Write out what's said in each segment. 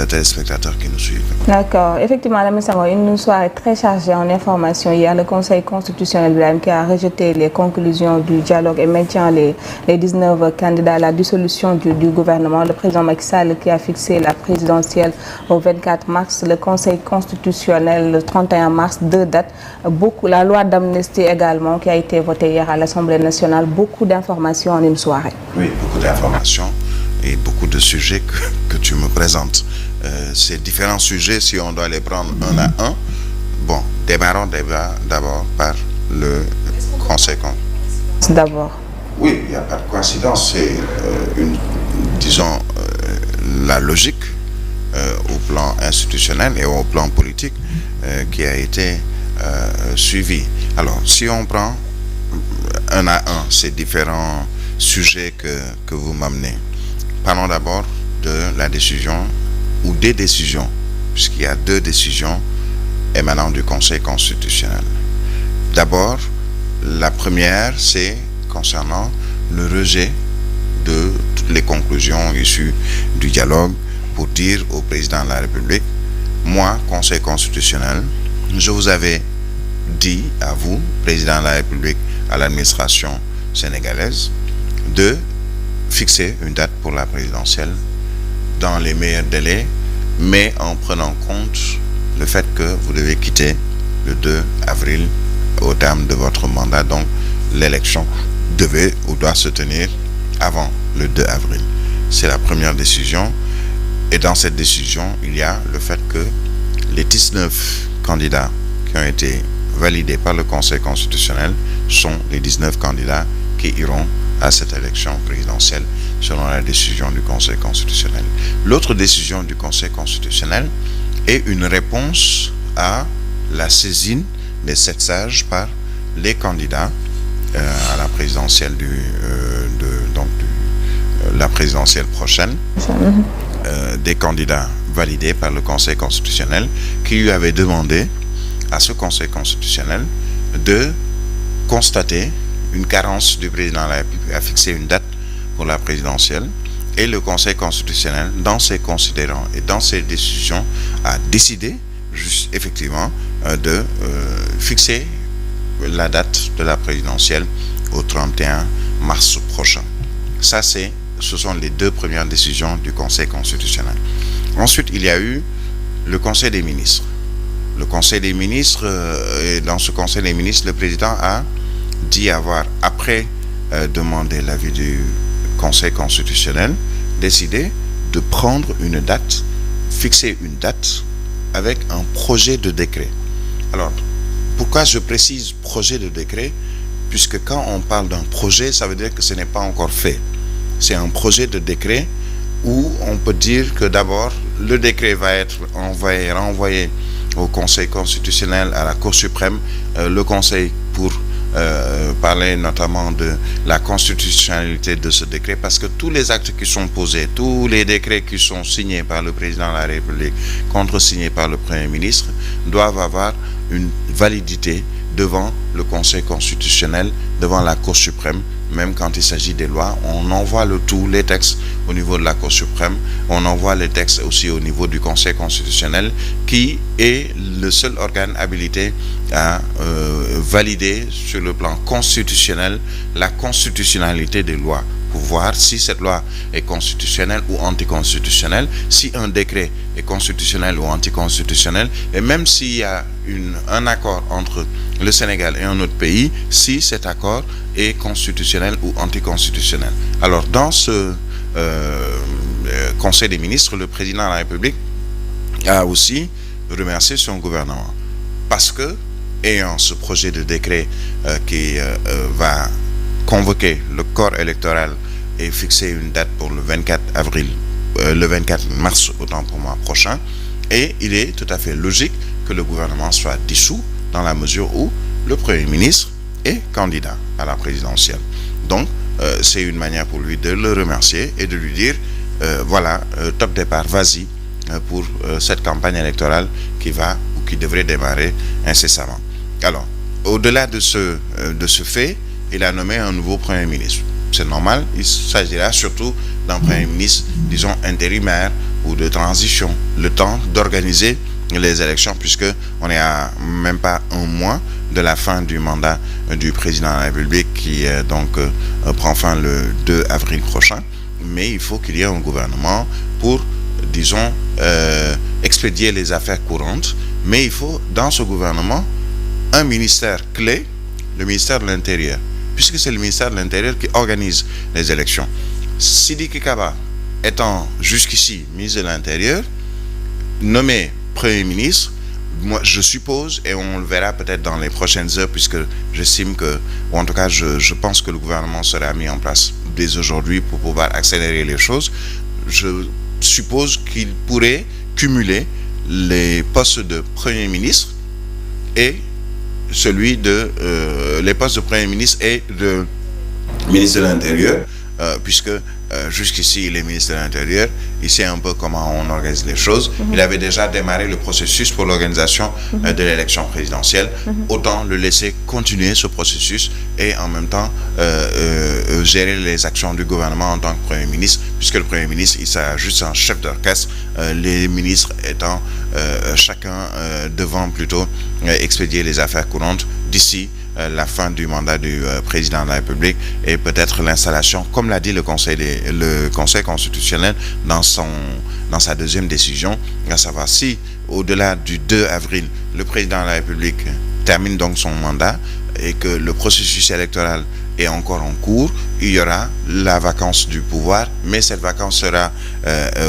téléspectateurs qui nous suivent. D'accord. Effectivement, Lamine Senghor, une soirée très chargée en informations. Hier, le Conseil constitutionnel qui a rejeté les conclusions du dialogue et maintient les 19 candidats à la dissolution du gouvernement. Le président Macky Sall qui a fixé la présidentielle au 24 mars, le Conseil constitutionnel le 31 mars, 2 dates. La loi d'amnistie également qui a été votée hier à l'Assemblée nationale. Beaucoup d'informations en une soirée. Oui, beaucoup d'informations et beaucoup de sujets que tu me présentes. Ces différents sujets, si on doit les prendre un à un, bon, démarrons d'abord par le Conseil constitutionnel. D'abord. Oui, il n'y a pas de coïncidence, c'est disons, la logique au plan institutionnel et au plan politique qui a été suivie. Alors, si on prend un à un ces différents sujets que vous m'amenez, parlons d'abord de la décision ou des décisions, puisqu'il y a 2 décisions émanant du Conseil constitutionnel. D'abord, la première, c'est concernant le rejet de toutes les conclusions issues du dialogue pour dire au président de la République, moi, Conseil constitutionnel, je vous avais dit à vous, président de la République, à l'administration sénégalaise, de fixer une date pour la présidentielle dans les meilleurs délais, mais en prenant compte le fait que vous devez quitter le 2 avril au terme de votre mandat. Donc, l'élection devait ou doit se tenir avant le 2 avril. C'est la première décision. Et dans cette décision, il y a le fait que les 19 candidats qui ont été validés par le Conseil constitutionnel sont les 19 candidats qui iront à cette élection présidentielle selon la décision du Conseil constitutionnel. L'autre décision du Conseil constitutionnel est une réponse à la saisine des 7 sages par les candidats à la présidentielle la présidentielle prochaine, des candidats validés par le Conseil constitutionnel qui lui avaient demandé à ce Conseil constitutionnel de constater une carence du président de la République à fixer une date pour la présidentielle, et le Conseil constitutionnel, dans ses considérants et dans ses décisions, a décidé effectivement de fixer la date de la présidentielle au 31 mars prochain. Ce sont les 2 premières décisions du Conseil constitutionnel. Ensuite, il y a eu le Conseil des ministres. Le Conseil des ministres, et dans ce Conseil des ministres, le président a dit avoir, après demander l'avis du Conseil constitutionnel, décidé de prendre une date, fixer une date avec un projet de décret. Alors, pourquoi je précise projet de décret? Puisque quand on parle d'un projet, ça veut dire que ce n'est pas encore fait. C'est un projet de décret où on peut dire que d'abord, le décret va être renvoyé au Conseil constitutionnel, à la Cour suprême, le Conseil pour parler notamment de la constitutionnalité de ce décret, parce que tous les actes qui sont posés, tous les décrets qui sont signés par le président de la République, contresignés par le Premier ministre, doivent avoir une validité devant le Conseil constitutionnel, devant la Cour suprême. Même quand il s'agit des lois, on envoie les textes au niveau de la Cour suprême, on envoie les textes aussi au niveau du Conseil constitutionnel, qui est le seul organe habilité à valider sur le plan constitutionnel la constitutionnalité des lois, pour voir si cette loi est constitutionnelle ou anticonstitutionnelle, si un décret est constitutionnel ou anticonstitutionnel, et même s'il y a un accord entre le Sénégal et un autre pays, si cet accord est constitutionnel ou anticonstitutionnel. Alors, dans ce Conseil des ministres, le président de la République a aussi remercié son gouvernement, parce que, ayant ce projet de décret qui va convoquer le corps électoral et fixer une date pour le 24 mars, autant pour moi, prochain, et il est tout à fait logique que le gouvernement soit dissous dans la mesure où le Premier ministre est candidat à la présidentielle. Donc, c'est une manière pour lui de le remercier et de lui dire, voilà, top départ, vas-y pour cette campagne électorale qui va ou qui devrait démarrer incessamment. Alors, au-delà de ce fait, il a nommé un nouveau Premier ministre. C'est normal, il s'agira surtout d'un Premier ministre, disons, intérimaire, ou de transition, le temps d'organiser les élections, puisque on est à même pas un mois de la fin du mandat du président de la République qui prend fin le 2 avril prochain. Mais il faut qu'il y ait un gouvernement pour, disons, expédier les affaires courantes. Mais il faut, dans ce gouvernement, un ministère clé, le ministère de l'Intérieur, puisque c'est le ministère de l'Intérieur qui organise les élections. Sidiki Kaba étant jusqu'ici ministre de l'Intérieur, nommé Premier ministre, moi je suppose, et on le verra peut-être dans les prochaines heures, puisque j'estime que, ou en tout cas je pense que le gouvernement sera mis en place dès aujourd'hui pour pouvoir accélérer les choses. Je suppose qu'il pourrait cumuler les postes de Premier ministre et celui de les postes de Premier ministre et de ministre de l'Intérieur, puisque jusqu'ici il est ministre de l'Intérieur, il sait un peu comment on organise les choses. Il avait déjà démarré le processus pour l'organisation de l'élection présidentielle. Autant le laisser continuer ce processus et en même temps gérer les actions du gouvernement en tant que Premier ministre, puisque le Premier ministre, il sera juste un chef d'orchestre, les ministres étant chacun devant plutôt expédier les affaires courantes d'ici la fin du mandat du président de la République et peut-être l'installation, comme l'a dit le Conseil constitutionnel dans sa deuxième décision, à savoir si au-delà du 2 avril, le président de la République termine donc son mandat et que le processus électoral est encore en cours, il y aura la vacance du pouvoir, mais cette vacance sera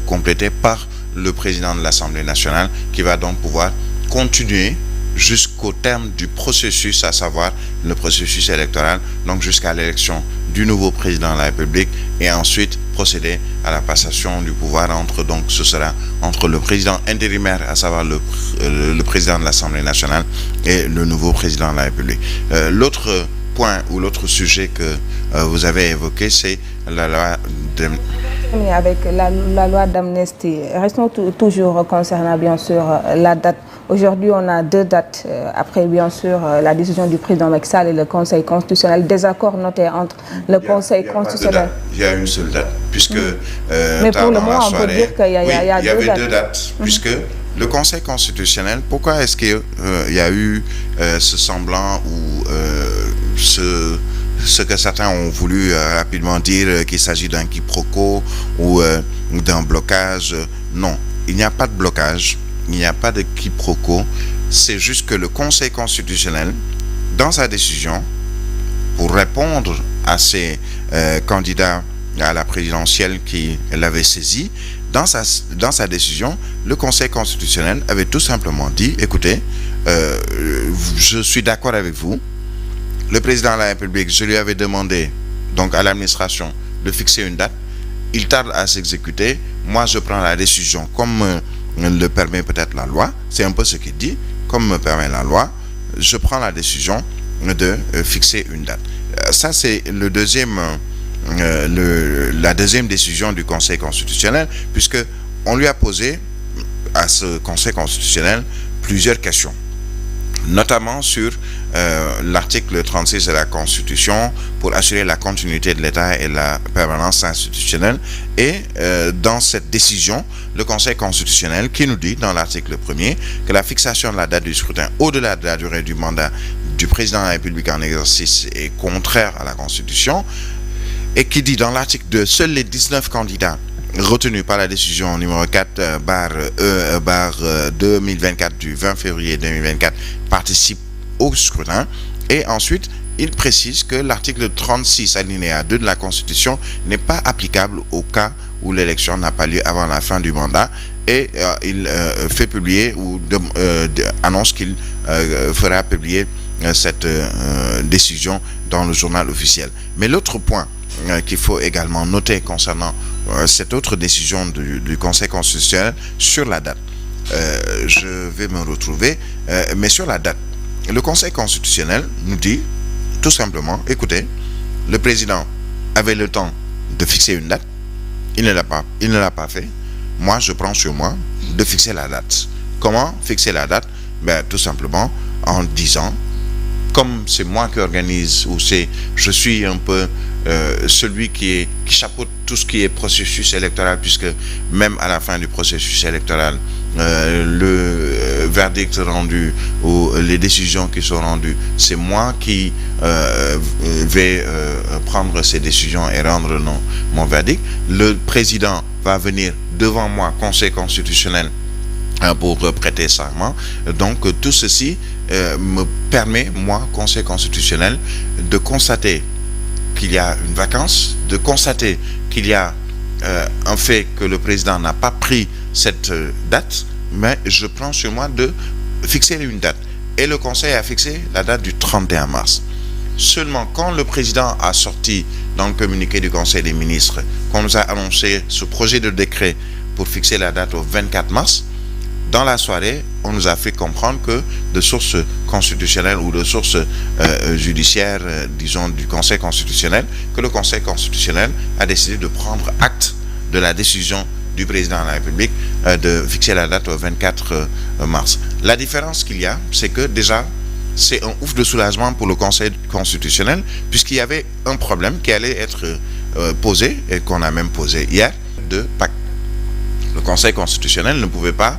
complétée par le président de l'Assemblée nationale qui va donc pouvoir continuer jusqu'au terme du processus, à savoir le processus électoral, donc jusqu'à l'élection du nouveau président de la République, et ensuite procéder à la passation du pouvoir ce sera entre le président intérimaire, à savoir le président de l'Assemblée nationale, et le nouveau président de la République. L'autre point ou l'autre sujet que vous avez évoqué, c'est la loi avec la loi d'amnistie. Restons toujours concernant bien sûr la date. Aujourd'hui, on a 2 dates, après bien sûr la décision du président Macky Sall et le Conseil constitutionnel, désaccord noté entre le Conseil constitutionnel. Il y a une seule date, puisque mais pour le moment, on peut dire qu'il y a il y avait 2 dates, puisque le Conseil constitutionnel, pourquoi est-ce qu'il y a eu ce semblant ou ce que certains ont voulu rapidement dire qu'il s'agit d'un quiproquo ou d'un blocage? Non, il n'y a pas de blocage. Il n'y a pas de quiproquo, c'est juste que le Conseil constitutionnel, dans sa décision, pour répondre à ces candidats à la présidentielle qui l'avaient saisi, dans sa décision, le Conseil constitutionnel avait tout simplement dit, écoutez, je suis d'accord avec vous, le président de la République, je lui avais demandé, donc à l'administration, de fixer une date, il tarde à s'exécuter, moi je prends la décision comme le permet peut-être la loi, c'est un peu ce qu'il dit, comme me permet la loi, je prends la décision de fixer une date. Ça c'est la deuxième décision du Conseil constitutionnel, puisque on lui a posé à ce Conseil constitutionnel plusieurs questions, notamment sur l'article 36 de la Constitution pour assurer la continuité de l'État et la permanence institutionnelle. Et dans cette décision, le Conseil constitutionnel qui nous dit dans l'article 1er que la fixation de la date du scrutin au-delà de la durée du mandat du président de la République en exercice est contraire à la Constitution, et qui dit dans l'article 2, seuls les 19 candidats retenus par la décision numéro 4/2024 du 20 février 2024 participent au scrutin. Et ensuite, il précise que l'article 36 alinéa 2 de la Constitution n'est pas applicable au cas où l'élection n'a pas lieu avant la fin du mandat, et il fait publier ou annonce qu'il fera publier cette décision dans le journal officiel. Mais l'autre point qu'il faut également noter concernant cette autre décision du Conseil constitutionnel sur la date, je vais me retrouver, mais sur la date, le Conseil constitutionnel nous dit tout simplement, écoutez, le président avait le temps de fixer une date, il ne l'a pas fait, moi je prends sur moi de fixer la date. Comment fixer la date? Tout simplement en disant comme c'est moi qui organise, ou je suis un peu celui qui chapeaute tout ce qui est processus électoral, puisque même à la fin du processus électoral, le verdict rendu ou les décisions qui sont rendues, c'est moi qui vais prendre ces décisions et rendre mon verdict. Le président va venir devant moi, Conseil constitutionnel, pour prêter serment. Donc tout ceci me permet, moi, Conseil constitutionnel, de constater qu'il y a une vacance, de constater qu'il y a un fait que le président n'a pas pris cette date, mais je prends sur moi de fixer une date. Et le Conseil a fixé la date du 31 mars. Seulement, quand le président a sorti dans le communiqué du Conseil des ministres, qu'on nous a annoncé ce projet de décret pour fixer la date au 24 mars, dans la soirée, on nous a fait comprendre que de sources constitutionnelles ou de sources judiciaires, disons du Conseil constitutionnel, que le Conseil constitutionnel a décidé de prendre acte de la décision du président de la République de fixer la date au 24 mars. La différence qu'il y a, c'est que déjà, c'est un ouf de soulagement pour le Conseil constitutionnel, puisqu'il y avait un problème qui allait être posé, et qu'on a même posé hier, de Pâques. Le Conseil constitutionnel ne pouvait pas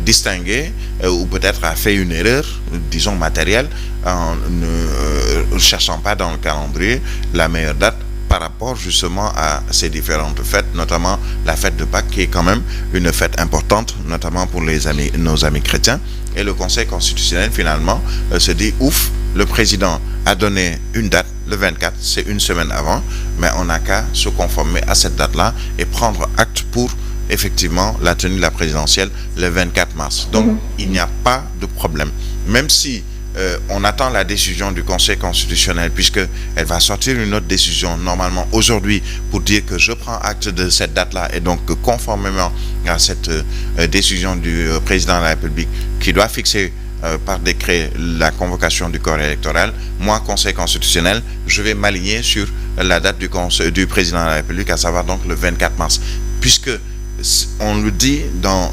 distinguer, ou peut-être a fait une erreur, disons matérielle, en ne cherchant pas dans le calendrier la meilleure date par rapport justement à ces différentes fêtes, notamment la fête de Pâques, qui est quand même une fête importante, notamment pour nos amis chrétiens. Et le Conseil constitutionnel finalement se dit ouf, le président a donné une date, le 24, c'est une semaine avant, mais on n'a qu'à se conformer à cette date-là et prendre acte pour effectivement la tenue de la présidentielle le 24 mars. Donc il n'y a pas de problème. Même si on attend la décision du Conseil constitutionnel, puisqu'elle va sortir une autre décision normalement aujourd'hui pour dire que je prends acte de cette date-là, et donc conformément à cette décision du président de la République qui doit fixer par décret la convocation du corps électoral, moi, Conseil constitutionnel, je vais m'aligner sur la date du président de la République, à savoir donc le 24 mars, puisque on le dit dans